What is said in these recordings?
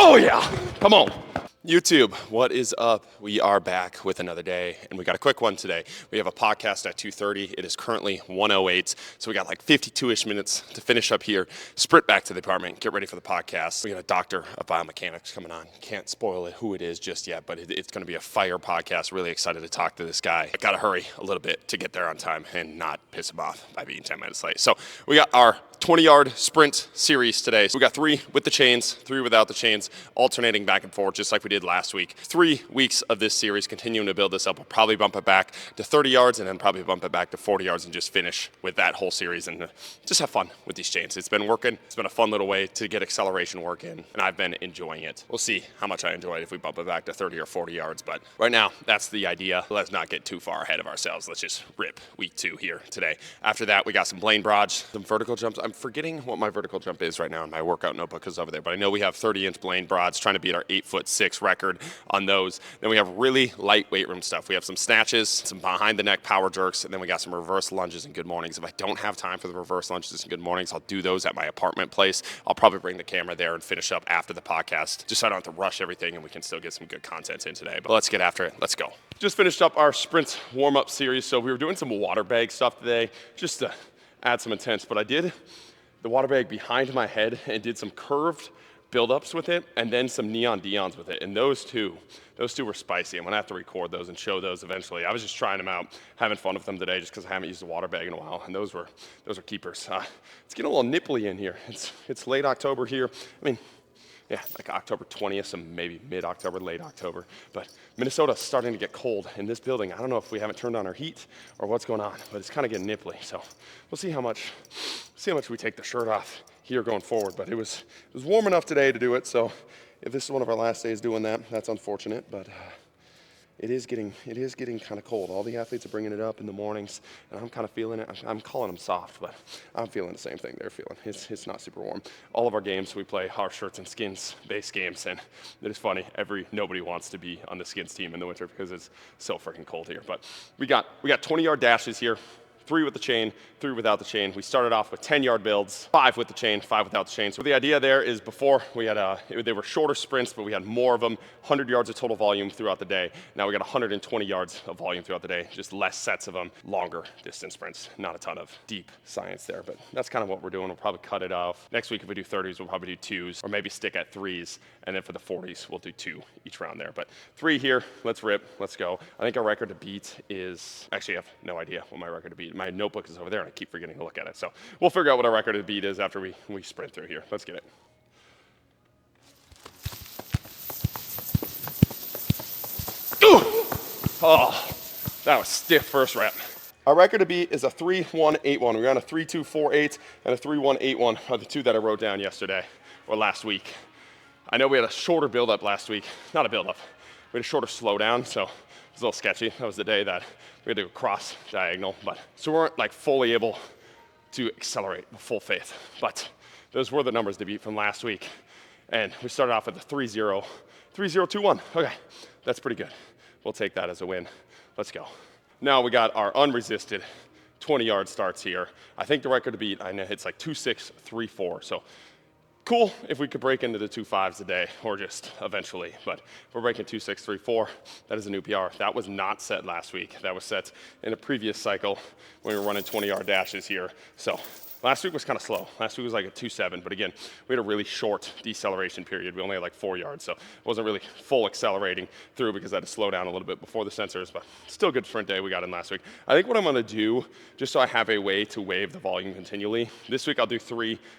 Oh yeah, come on. YouTube, what is up? We are back with another day, and we got a quick one today. We have a podcast at 2:30. It is currently 1:08, so we got like 52-ish minutes to finish up here, sprint back to the apartment, get ready for the podcast. We got a doctor of biomechanics coming on. Can't spoil it who it is just yet, but it's going to be a fire podcast. Really excited to talk to this guy. I got to hurry a little bit to get there on time and not piss him off by being 10 minutes late. So we got our 20-yard sprint series today. So we got 3 with the chains, 3 without the chains, alternating back and forth just like we did last week. 3 weeks of this series, continuing to build this up. We'll probably bump it back to 30 yards and then probably bump it back to 40 yards and just finish with that whole series and just have fun with these chains. It's been working. It's been a fun little way to get acceleration work in, and I've been enjoying it. We'll see how much I enjoy it if we bump it back to 30 or 40 yards, but right now, that's the idea. Let's not get too far ahead of ourselves. Let's just rip week 2 here today. After that, we got some Blaine Broad, some vertical jumps. I'm forgetting what my vertical jump is right now, and my workout notebook is over there, but I know we have 30-inch Blaine Broads, trying to beat our 8'6" record on those. Then we have really light weight room stuff. We have some snatches, some behind the neck power jerks, and then we got some reverse lunges and good mornings. If I don't have time for the reverse lunges and good mornings, I'll do those at my apartment place. I'll probably bring the camera there and finish up after the podcast, just so I don't have to rush everything and we can still get some good content in today. But let's get after it. Let's go. Just finished up our sprint warm-up series, so we were doing some water bag stuff today, just to add some intense, but I did the water bag behind my head and did some curved build-ups with it and then some neon Deons with it, and those two were spicy. I'm gonna have to record those and show those eventually. I was just trying them out, having fun with them today just because I haven't used a water bag in a while, and those are keepers. It's getting a little nipply in here. It's late October here. I mean, yeah, like October 20th, so maybe mid-October, late October. But Minnesota's starting to get cold in this building. I don't know if we haven't turned on our heat or what's going on, but it's kind of getting nipply. So we'll see how much we take the shirt off here going forward. But it was warm enough today to do it. So if this is one of our last days doing that, that's unfortunate. But it is getting kind of cold. All the athletes are bringing it up in the mornings, and I'm kind of feeling it. I'm calling them soft, but I'm feeling the same thing they're feeling. It's not super warm. All of our games, we play our shirts and skins based games, and it is funny. Nobody wants to be on the skins team in the winter because it's so freaking cold here. But we got 20-yard dashes here. 3 with the chain, 3 without the chain. We started off with 10-yard builds, 5 with the chain, 5 without the chain. So the idea there is before we had they were shorter sprints, but we had more of them, 100 yards of total volume throughout the day. Now we got 120 yards of volume throughout the day, just less sets of them, longer distance sprints. Not a ton of deep science there, but that's kind of what we're doing. We'll probably cut it off. Next week, if we do 30s, we'll probably do 2s, or maybe stick at 3s, and then for the 40s, we'll do 2 each round there. But 3 here, let's rip, let's go. I think our record to beat is, actually I have no idea what my record to beat. My notebook is over there, and I keep forgetting to look at it. So we'll figure out what our record to beat is after we sprint through here. Let's get it. Ooh! Oh, that was stiff first rep. Our record to beat is a 3-1-8-1. We ran a 3-2-4-8 and a 3-1-8-1 are the 2 that I wrote down yesterday or last week. I know we had a shorter build-up last week. Not a build-up. We had a shorter slowdown, so it was a little sketchy. That was the day that we had to go cross diagonal, but so we weren't like fully able to accelerate with full faith. But those were the numbers to beat from last week. And we started off with a 3-0, 3-0-2-1. Okay, that's pretty good. We'll take that as a win. Let's go. Now we got our unresisted 20-yard starts here. I think the record to beat, I know it's like 2-6-3-4. So cool if we could break into the 2.5s a day, or just eventually. But if we're breaking 2.634, that is a new PR. That was not set last week. That was set in a previous cycle when we were running 20-yard dashes here. So last week was kind of slow. Last week was like a 2.7, but again, we had a really short deceleration period. We only had like 4 yards, so it wasn't really full accelerating through because I had to slow down a little bit before the sensors, but still a good sprint day we got in last week. I think what I'm gonna do, just so I have a way to wave the volume continually, this week I'll do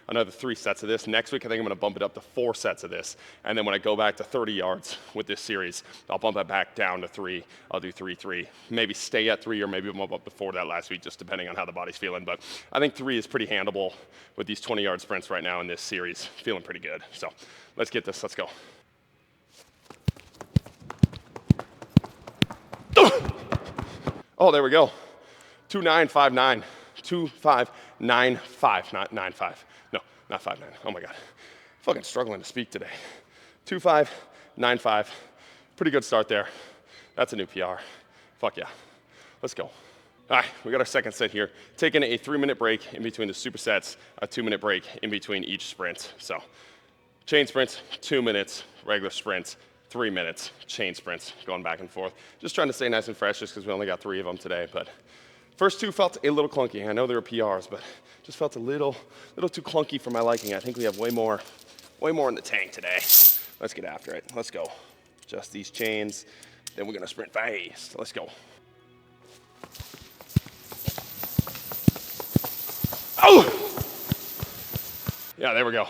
another 3 sets of this. Next week I think I'm gonna bump it up to 4 sets of this, and then when I go back to 30 yards with this series, I'll bump it back down to 3. I'll do 3-3, maybe stay at 3, or maybe bump up before that last week, just depending on how the body's feeling. But I think 3 is pretty handleable with these 20-yard sprints right now in this series. Feeling pretty good. So let's get this. Let's go. Oh, there we go. 2.959. 2.595. Not 9.5. No, not 5.9. Oh my God. Fucking struggling to speak today. 2.595. Pretty good start there. That's a new PR. Fuck yeah. Let's go. All right, we got our second set here. Taking a 3-minute break in between the supersets, a 2-minute break in between each sprint. So Chain sprints, 2 minutes. Regular sprints, 3 minutes. Chain sprints, going back and forth. Just trying to stay nice and fresh just because we only got 3 of them today. But first 2 felt a little clunky. I know they were PRs, but just felt a little too clunky for my liking. I think we have way more in the tank today. Let's get after it. Let's go. Just these chains. Then we're gonna sprint fast. Let's go. Oh! Yeah, there we go.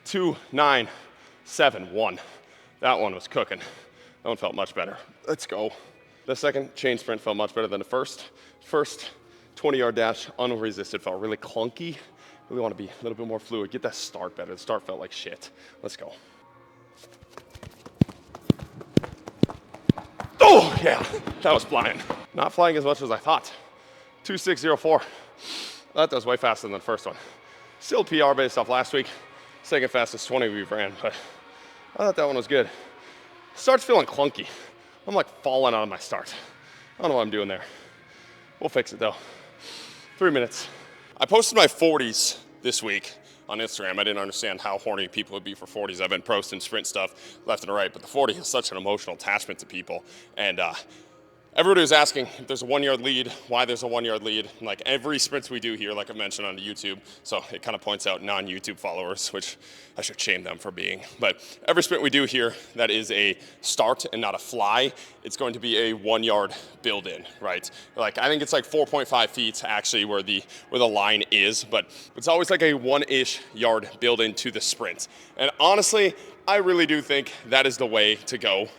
2, 9, 7, 1. That one was cooking. That one felt much better. Let's go. The second chain sprint felt much better than the first. First 20-yard dash, unresisted, felt really clunky. Really want to be a little bit more fluid. Get that start better. The start felt like shit. Let's go. Oh, yeah, that was flying. Not flying as much as I thought. 2:6.04. That was way faster than the first one. Still PR based off last week. Second fastest 20 we've ran, but I thought that one was good. Start's feeling clunky. I'm like falling out of my start. I don't know what I'm doing there. We'll fix it though. 3 minutes. I posted my 40s this week on Instagram. I didn't understand how horny people would be for 40s. I've been posting sprint stuff left and right, but the 40 has such an emotional attachment to people. And everybody was asking if there's a 1-yard lead, why there's a 1-yard lead. And like every sprint we do here, like I mentioned on YouTube, so it kind of points out non-YouTube followers, which I should shame them for being. But every sprint we do here that is a start and not a fly, it's going to be a 1-yard build-in, right? Like I think it's like 4.5 feet actually where the line is, but it's always like a 1-ish yard build-in to the sprint. And honestly, I really do think that is the way to go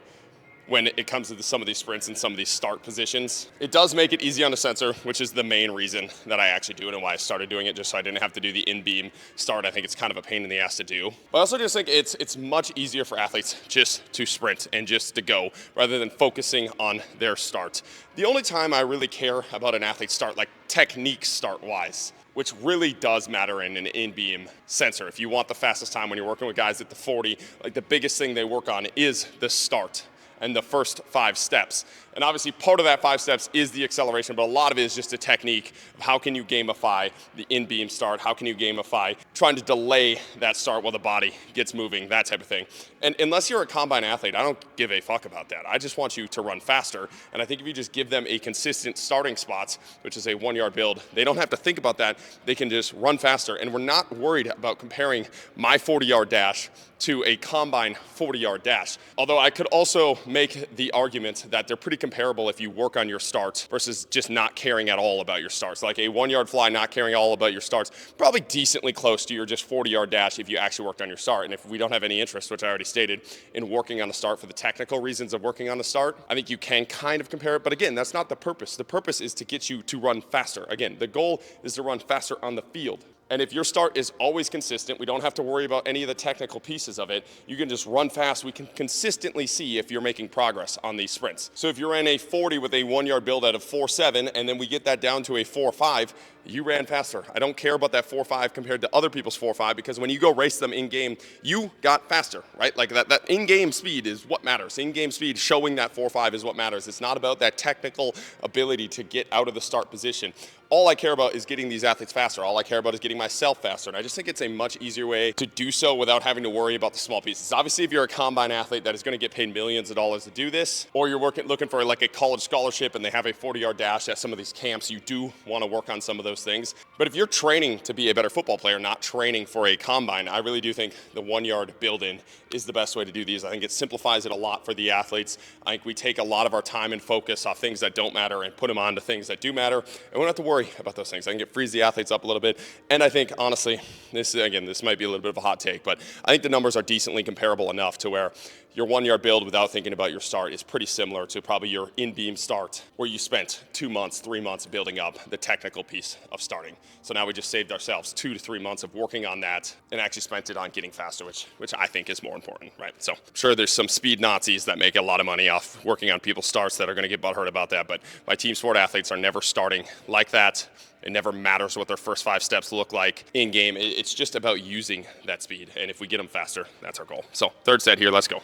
when it comes to some of these sprints and some of these start positions. It does make it easy on the sensor, which is the main reason that I actually do it and why I started doing it, just so I didn't have to do the in-beam start. I think it's kind of a pain in the ass to do. But I also just think it's much easier for athletes just to sprint and just to go, rather than focusing on their start. The only time I really care about an athlete's start, like technique start-wise, which really does matter in an in-beam sensor. If you want the fastest time when you're working with guys at the 40, like the biggest thing they work on is the start and the first 5 steps. And obviously part of that 5 steps is the acceleration, but a lot of it is just a technique of how can you gamify the in-beam start, how can you gamify trying to delay that start while the body gets moving, that type of thing. And unless you're a combine athlete, I don't give a fuck about that. I just want you to run faster. And I think if you just give them a consistent starting spots, which is a 1-yard build, they don't have to think about that. They can just run faster. And we're not worried about comparing my 40-yard dash to a combine 40-yard dash. Although I could also make the argument that they're pretty comparable if you work on your starts versus just not caring at all about your starts. Like a 1-yard fly, not caring all about your starts, probably decently close to your just 40-yard dash if you actually worked on your start. And if we don't have any interest, which I already stated, in working on the start for the technical reasons of working on the start, I think you can kind of compare it. But again, that's not the purpose. The purpose is to get you to run faster. Again, the goal is to run faster on the field. And if your start is always consistent, we don't have to worry about any of the technical pieces of it. You can just run fast. We can consistently see if you're making progress on these sprints. So if you're in a 40 with a 1-yard build out of 4.7, and then we get that down to a 4.5, you ran faster. I don't care about that 4.5 compared to other people's 4.5, because when you go race them in game, you got faster, right? Like that in-game speed is what matters. In-game speed showing that 4.5 is what matters. It's not about that technical ability to get out of the start position. All I care about is getting these athletes faster. All I care about is getting myself faster. And I just think it's a much easier way to do so without having to worry about the small pieces. Obviously, if you're a combine athlete that is going to get paid millions of dollars to do this, or you're looking for like a college scholarship and they have a 40-yard dash at some of these camps, you do want to work on some of those things. But if you're training to be a better football player, not training for a combine, I really do think the 1-yard build-in is the best way to do these. I think it simplifies it a lot for the athletes. I think we take a lot of our time and focus off things that don't matter and put them on to things that do matter. And we don't have to worry about those things. I think it frees the athletes up a little bit. And I think, honestly, this might be a little bit of a hot take, but I think the numbers are decently comparable enough to where your 1-yard build without thinking about your start is pretty similar to probably your in-beam start, where you spent 2 months, 3 months building up the technical piece of starting. So now we just saved ourselves 2 to 3 months of working on that and actually spent it on getting faster, which I think is more important, right? So I'm sure there's some speed Nazis that make a lot of money off working on people's starts that are going to get butthurt about that, but my team sport athletes are never starting like that. It never matters what their first 5 steps look like in game. It's just about using that speed. And if we get them faster, that's our goal. So 3rd set here, let's go.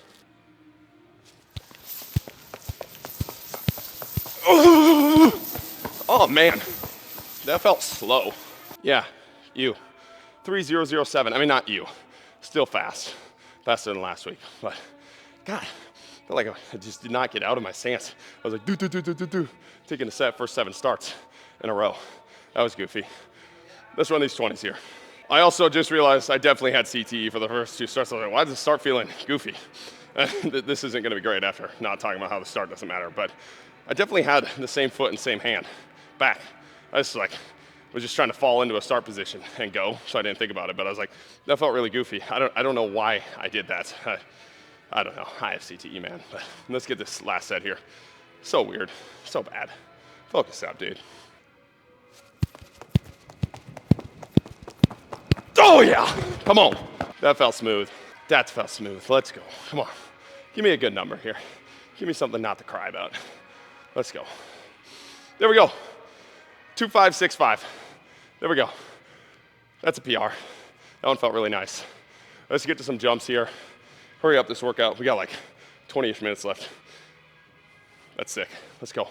Oh man, that felt slow. Yeah, you. 3.007, I mean not you, still fast. faster than last week. But God, I felt like I just did not get out of my stance. I was like, do, taking the first 7 starts in a row. That was goofy. Let's run these 20s here. I also just realized I definitely had CTE for the first 2 starts. I was like, why does it start feeling goofy? This isn't going to be great after not talking about how the start doesn't matter. But I definitely had the same foot and same hand back. I was just trying to fall into a start position and go, so I didn't think about it. But I was like, that felt really goofy. I don't know why I did that. I don't know. I have CTE, man. But let's get this last set here. So weird. So bad. Focus out, dude. Oh, yeah. Come on. That felt smooth. That felt smooth. Let's go. Come on. Give me a good number here. Give me something not to cry about. Let's go. There we go. 2.565. There we go. That's a PR. That one felt really nice. Let's get to some jumps here. Hurry up this workout. We got like 20-ish minutes left. That's sick. Let's go. All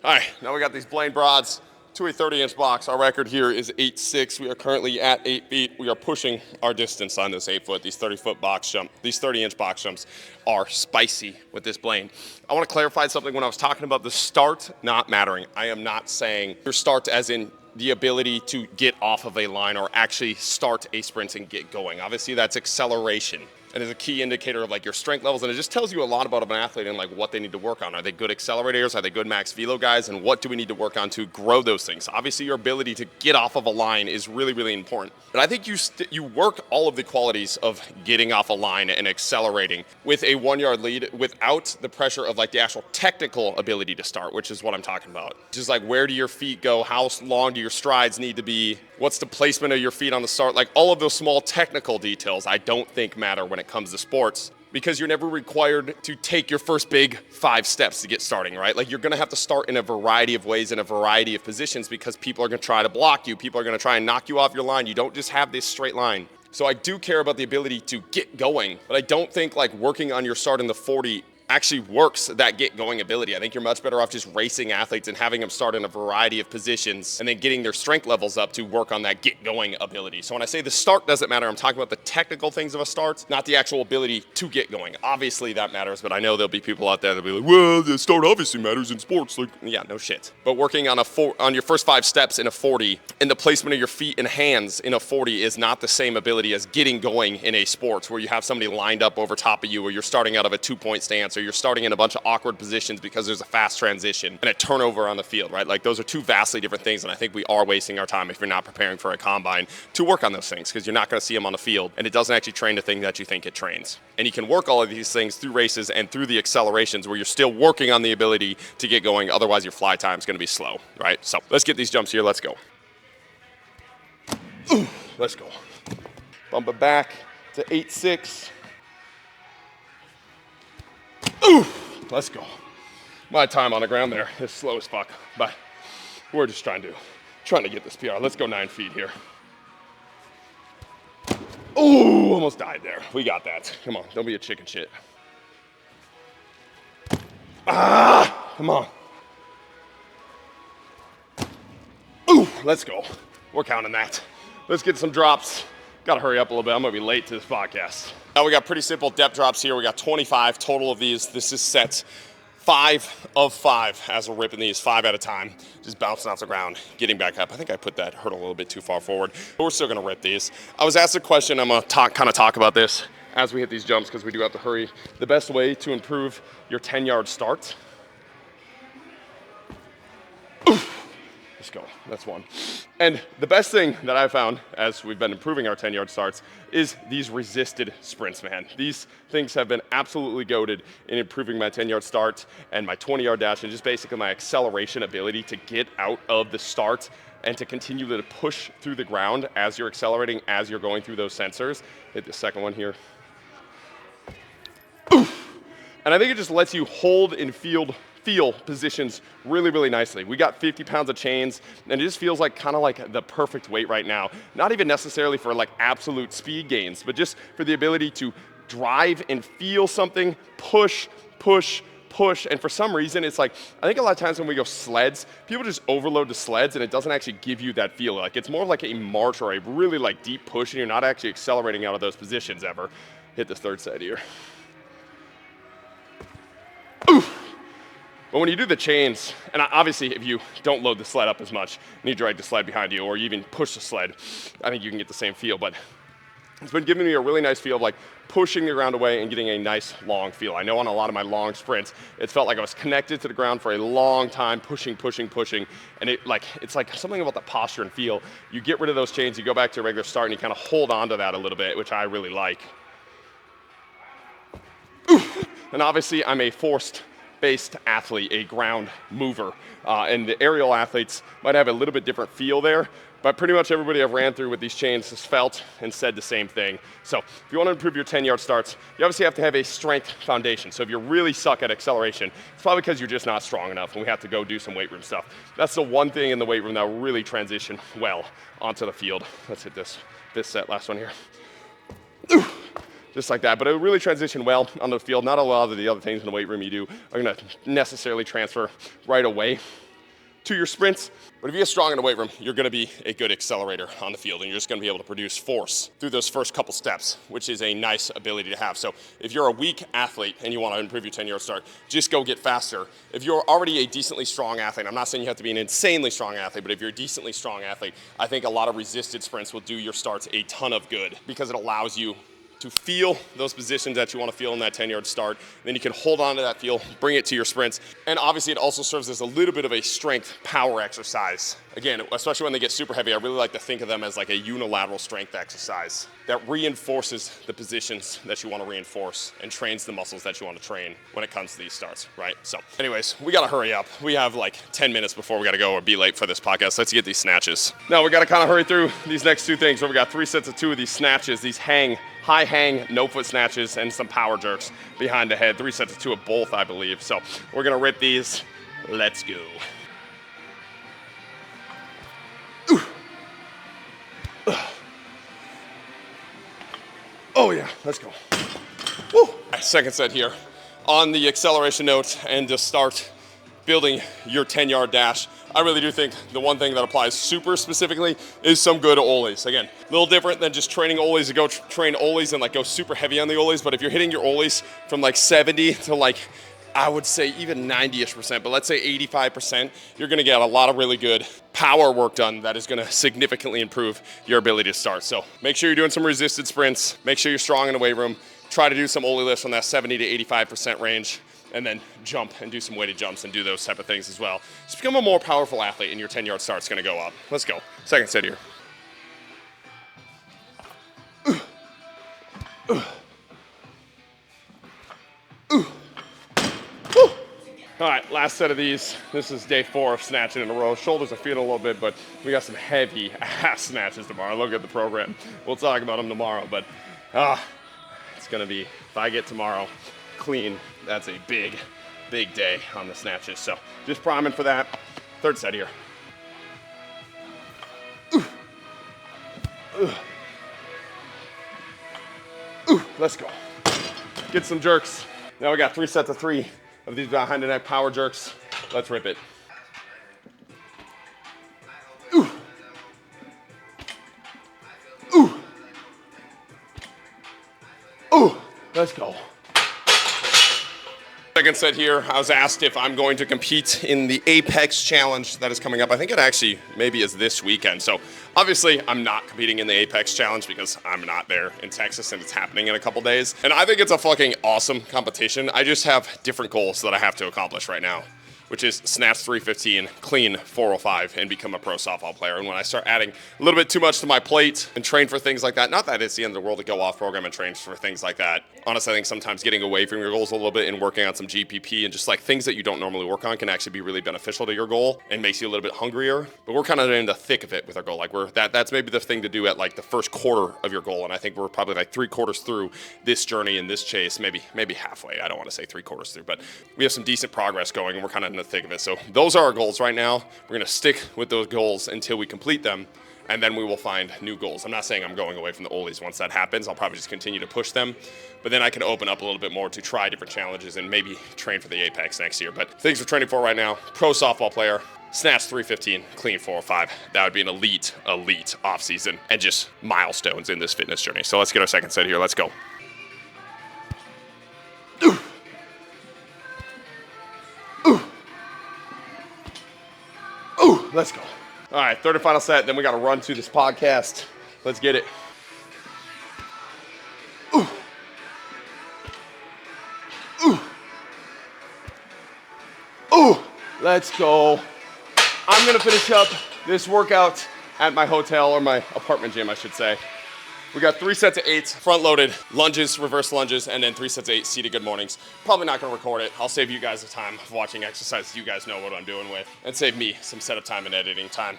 right, now we got these Blaine Broads to a 30-inch box. Our record here is 8.6. We are currently at 8 feet. We are pushing our distance on this 8 foot. These 30-foot box jump, these 30-inch box jumps are spicy with this Blaine. I want to clarify something when I was talking about the start not mattering. I am not saying your start as in the ability to get off of a line or actually start a sprint and get going. Obviously, that's acceleration. And is a key indicator of like your strength levels, and it just tells you a lot about an athlete and like what they need to work on. Are they good accelerators? Are they good max velo guys? And what do we need to work on to grow those things? Obviously, your ability to get off of a line is really, really important. But I think you work all of the qualities of getting off a line and accelerating with a 1-yard lead without the pressure of like the actual technical ability to start, which is what I'm talking about. Just like where do your feet go? How long do your strides need to be? What's the placement of your feet on the start? Like all of those small technical details I don't think matter when it comes to sports, because you're never required to take your first big 5 steps to get starting, right? Like you're gonna have to start in a variety of ways, in a variety of positions, because people are gonna try to block you. People are gonna try and knock you off your line. You don't just have this straight line. So I do care about the ability to get going, but I don't think like working on your start in the 40 actually works that get going ability. I think you're much better off just racing athletes and having them start in a variety of positions and then getting their strength levels up to work on that get going ability. So when I say the start doesn't matter, I'm talking about the technical things of a start, not the actual ability to get going. Obviously that matters, but I know there'll be people out there that'll be like, well, the start obviously matters in sports. Like, yeah, no shit. But working on your first 5 steps in a 40 and the placement of your feet and hands in a 40 is not the same ability as getting going in a sports where you have somebody lined up over top of you, or you're starting out of a 2-point stance, or you're starting in a bunch of awkward positions because there's a fast transition and a turnover on the field, right? Like those are 2 vastly different things, and I think we are wasting our time if you're not preparing for a combine to work on those things, because you're not going to see them on the field, and it doesn't actually train the thing that you think it trains. And you can work all of these things through races and through the accelerations where you're still working on the ability to get going, otherwise your fly time is going to be slow, right? So let's get these jumps here. Let's go. Ooh, let's go. Bump it back to 8.6. Ooh, let's go. My time on the ground there is slow as fuck, but we're just trying to get this PR. Let's go 9 feet here. Ooh, almost died there. We got that. Come on, don't be a chicken shit. Come on. Ooh, let's go. We're counting that. Let's get some drops. Gotta hurry up a little bit. I'm gonna be late to this podcast. Now we got pretty simple depth drops here. We got 25 total of these. This is set 5 of 5 as we're ripping these 5 at a time, just bouncing off the ground, getting back up. I think I put that hurdle a little bit too far forward, but we're still gonna rip these. I was asked a question. I'm gonna kind of talk about this as we hit these jumps because we do have to hurry. The best way to improve your 10-yard start. Let's go, that's 1. And the best thing that I found as we've been improving our 10-yard starts is these resisted sprints, man. These things have been absolutely goated in improving my 10-yard start and my 20-yard dash, and just basically my acceleration ability to get out of the start and to continue to push through the ground as you're accelerating, as you're going through those sensors. Hit the second one here. Oof. And I think it just lets you hold and feel positions really, really nicely. We got 50 pounds of chains, and it just feels like kind of like the perfect weight right now. Not even necessarily for like absolute speed gains, but just for the ability to drive and feel something, push, and for some reason, it's like, I think a lot of times when we go sleds, people just overload the sleds, and it doesn't actually give you that feel. Like it's more like a march or a really like deep push, and you're not actually accelerating out of those positions ever. hit this third set here. Oof. But when you do the chains, and obviously if you don't load the sled up as much, and you drag the sled behind you, or you even push the sled, I think you can get the same feel. But it's been giving me a really nice feel of like pushing the ground away and getting a nice long feel. I know on a lot of my long sprints, it felt like I was connected to the ground for a long time, pushing, and it's like something about the posture and feel. You get rid of those chains, you go back to a regular start, and you kind of hold on to that a little bit, which I really like. Oof. And obviously I'm a forced-based athlete, a ground mover, and the aerial athletes might have a little bit different feel there, but pretty much everybody I've ran through with these chains has felt and said the same thing. So if you want to improve your 10-yard starts, you obviously have to have a strength foundation. So if you really suck at acceleration, it's probably because you're just not strong enough, and we have to go do some weight room stuff. That's the one thing in the weight room that will really transition well onto the field. Let's hit this set, last one here. Just like that, but it will really transition well onto the field. Not a lot of the other things in the weight room you do are gonna necessarily transfer right away to your sprints. But if you get strong in the weight room, you're gonna be a good accelerator on the field, and you're just gonna be able to produce force through those first couple steps, which is a nice ability to have. So if you're a weak athlete and you wanna improve your 10-yard start, just go get faster. If you're already a decently strong athlete, I'm not saying you have to be an insanely strong athlete, but if you're a decently strong athlete, I think a lot of resisted sprints will do your starts a ton of good because it allows you to feel those positions that you want to feel in that 10-yard start. Then you can hold on to that feel, bring it to your sprints. And obviously it also serves as a little bit of a strength power exercise. Again, especially when they get super heavy, I really like to think of them as like a unilateral strength exercise that reinforces the positions that you want to reinforce and trains the muscles that you want to train when it comes to these starts, right? So anyways, we got to hurry up. We have like 10 minutes before we got to go or be late for this podcast. Let's get these snatches. Now we got to kind of hurry through these next two things. So we got 3 sets of 2 of these snatches, these high hang, no foot snatches, and some power jerks behind the head. 3 sets of 2 of both, I believe. So we're gonna rip these. Let's go. Oh yeah, let's go. Woo. Second set here. On the acceleration note and to start building your 10-yard dash, I really do think the one thing that applies super specifically is some good ollies. Again, a little different than just training ollies to go train ollies and like go super heavy on the ollies, but if you're hitting your ollies from like 70 to like, I would say even 90-ish%, but let's say 85%, you're gonna get a lot of really good power work done that is gonna significantly improve your ability to start. So make sure you're doing some resisted sprints, make sure you're strong in the weight room, try to do some ollie lifts from that 70 to 85% range, and then jump and do some weighted jumps and do those type of things as well. Just become a more powerful athlete and your 10-yard start's gonna go up. Let's go. Second set here. All right, last set of these. This is day 4 of snatching in a row. Shoulders are feeling a little bit, but we got some heavy ass snatches tomorrow. Look at the program. We'll talk about them tomorrow, but it's gonna be, if I get tomorrow clean, that's a big day on the snatches. So just priming for that. Third set here. Let's go. Get some jerks. Now we got 3 sets of 3 of these behind the neck power jerks. Let's rip it. Let's go. Second set here, I was asked if I'm going to compete in the Apex Challenge that is coming up. I think it actually maybe is this weekend. So obviously I'm not competing in the Apex Challenge because I'm not there in Texas and it's happening in a couple days. And I think it's a fucking awesome competition. I just have different goals that I have to accomplish right now, which is snatch 315, clean 405, and become a pro softball player. And when I start adding a little bit too much to my plate and train for things like that, not that it's the end of the world to go off program and train for things like that. Honestly, I think sometimes getting away from your goals a little bit and working on some GPP and just like things that you don't normally work on can actually be really beneficial to your goal and makes you a little bit hungrier. But we're kind of in the thick of it with our goal. Like that's maybe the thing to do at like the first quarter of your goal. And I think we're probably like 3/4 through this journey and this chase, maybe halfway. I don't want to say 3/4 through, but we have some decent progress going and we're kind of in the thick of it. So those are our goals right now. We're gonna stick with those goals until we complete them, and then we will find new goals. I'm not saying I'm going away from the ollies. Once that happens, I'll probably just continue to push them, but then I can open up a little bit more to try different challenges and maybe train for the Apex next year. But things we're training for right now, pro softball player, snatch 315, clean 405. That would be an elite off season and just milestones in this fitness journey. So let's get our second set here, let's go. let's go. All right, third and final set, then we gotta run to this podcast. Let's get it. Ooh. Ooh. Ooh. Let's go. I'm gonna finish up this workout at my hotel, or my apartment gym, I should say. We got 3 sets of 8 front-loaded lunges, reverse lunges, and then 3 sets of 8 seated good mornings. Probably not gonna record it. I'll save you guys the time of watching exercises you guys know what I'm doing with, and save me some setup time and editing time.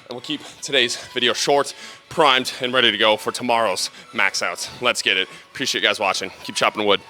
And we'll keep today's video short, primed, and ready to go for tomorrow's max outs. Let's get it. Appreciate you guys watching. Keep chopping wood.